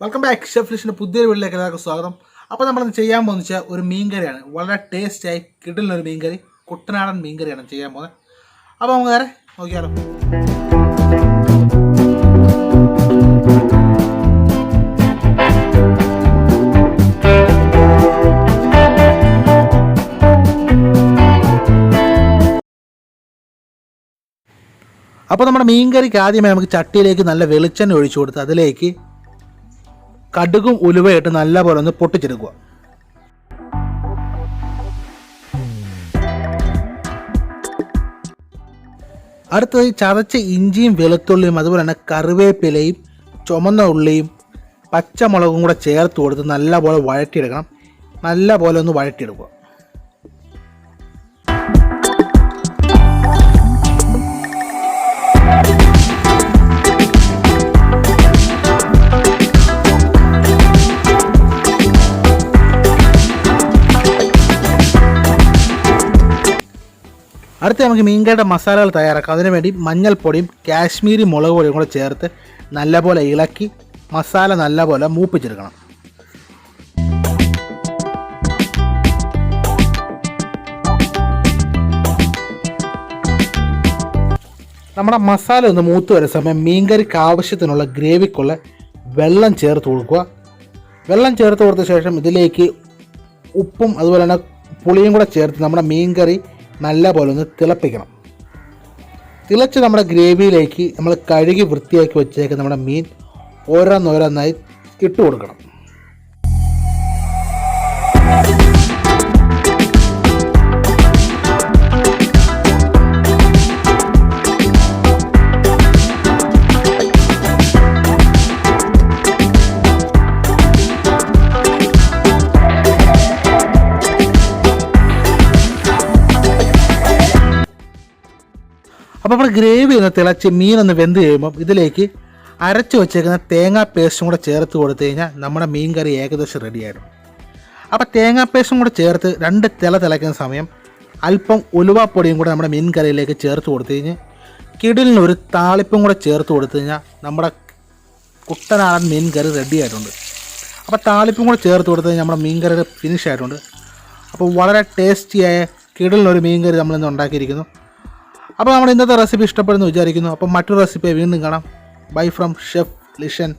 Welcome back. Chef ലിഷിൻ്റെ പുതിയൊരു വീട്ടിലേക്ക് എല്ലാവർക്കും സ്വാഗതം. അപ്പോൾ നമ്മൾ ചെയ്യാൻ പോകുന്ന വെച്ചാൽ ഒരു മീൻകറിയാണ്. വളരെ ടേസ്റ്റായി കിട്ടുന്നൊരു മീൻകറി, കുട്ടനാടൻ മീൻകറിയാണ് ചെയ്യാൻ പോകുന്നത്. അപ്പോൾ നമുക്ക് നേരെ നോക്കിയാലോ. അപ്പോൾ നമ്മുടെ മീൻകറിക്ക് ആദ്യമേ നമുക്ക് ചട്ടിയിലേക്ക് നല്ല വെളിച്ചെണ്ണ ഒഴിച്ചു കൊടുത്ത് അതിലേക്ക് കടുകും ഉലുവയിട്ട് നല്ലപോലെ ഒന്ന് പൊട്ടിച്ചെടുക്കുക. അടുത്തത് ചതച്ച ഇഞ്ചിയും വെളുത്തുള്ളിയും അതുപോലെ തന്നെ കറിവേപ്പിലയും ചുമന്ന ഉള്ളിയും പച്ചമുളകും കൂടെ ചേർത്ത് കൊടുത്ത് നല്ലപോലെ വഴറ്റിയെടുക്കണം. നല്ലപോലെ ഒന്ന് വഴറ്റിയെടുക്കുക. അടുത്ത് നമുക്ക് മീൻകറിയുടെ മസാലകൾ തയ്യാറാക്കാം. അതിനുവേണ്ടി മഞ്ഞൾപ്പൊടിയും കാശ്മീരി മുളക് പൊടിയും കൂടെ ചേർത്ത് നല്ലപോലെ ഇളക്കി മസാല നല്ലപോലെ മൂപ്പിച്ചെടുക്കണം. നമ്മുടെ മസാല ഒന്ന് മൂത്ത് വരുന്ന സമയം മീൻകറിക്ക് ആവശ്യത്തിനുള്ള ഗ്രേവിക്കുള്ള വെള്ളം ചേർത്ത് കൊടുക്കുക. വെള്ളം ചേർത്ത് കൊടുത്ത ശേഷം ഇതിലേക്ക് ഉപ്പും അതുപോലെ തന്നെ പുളിയും കൂടെ ചേർത്ത് നമ്മുടെ മീൻകറി നല്ലപോലെ ഒന്ന് തിളപ്പിക്കണം. തിളച്ച് നമ്മുടെ ഗ്രേവിയിലേക്ക് നമ്മൾ കഴുകി വൃത്തിയാക്കി വെച്ചേക്ക് നമ്മുടെ മീൻ ഓരോന്നോരോന്നായി ഇട്ട് കൊടുക്കണം. അപ്പോൾ നമ്മൾ ഗ്രേവി ഒന്ന് തിളച്ച് മീനൊന്ന് വെന്ത് കഴിയുമ്പം ഇതിലേക്ക് അരച്ച് വെച്ചേക്കുന്ന തേങ്ങാ പേസ്റ്റും കൂടെ ചേർത്ത് കൊടുത്തു കഴിഞ്ഞാൽ നമ്മുടെ മീൻ കറി ഏകദേശം റെഡി ആയിടും. അപ്പോൾ തേങ്ങാ പേസ്റ്റും കൂടെ ചേർത്ത് രണ്ട് തിളയ്ക്കുന്ന സമയം അല്പം ഉലുവാപ്പൊടിയും കൂടെ നമ്മുടെ മീൻ കറിയിലേക്ക് ചേർത്ത് കൊടുത്തു കഴിഞ്ഞ് കിടിലിനൊരു താളിപ്പും കൂടെ ചേർത്ത് കൊടുത്തു കഴിഞ്ഞാൽ നമ്മുടെ കുട്ടനാടൻ മീൻ കറി റെഡി ആയിട്ടുണ്ട്. അപ്പോൾ താളിപ്പും കൂടെ ചേർത്ത് കൊടുത്തു കഴിഞ്ഞാൽ നമ്മുടെ മീൻ കറി ഫിനിഷ് ആയിട്ടുണ്ട്. അപ്പോൾ വളരെ ടേസ്റ്റിയായ കിടിലിനൊരു മീൻ കറി നമ്മളിന്ന് ഉണ്ടാക്കിയിരിക്കുന്നു. അപ്പോൾ നമ്മുടെ ഇന്നത്തെ റെസിപ്പി ഇഷ്ടപ്പെടുന്നു വിചാരിക്കുന്നു. അപ്പോൾ മറ്റൊരു റെസിപ്പി വീണ്ടും കാണാം. Bye from chef ലിഷൻ.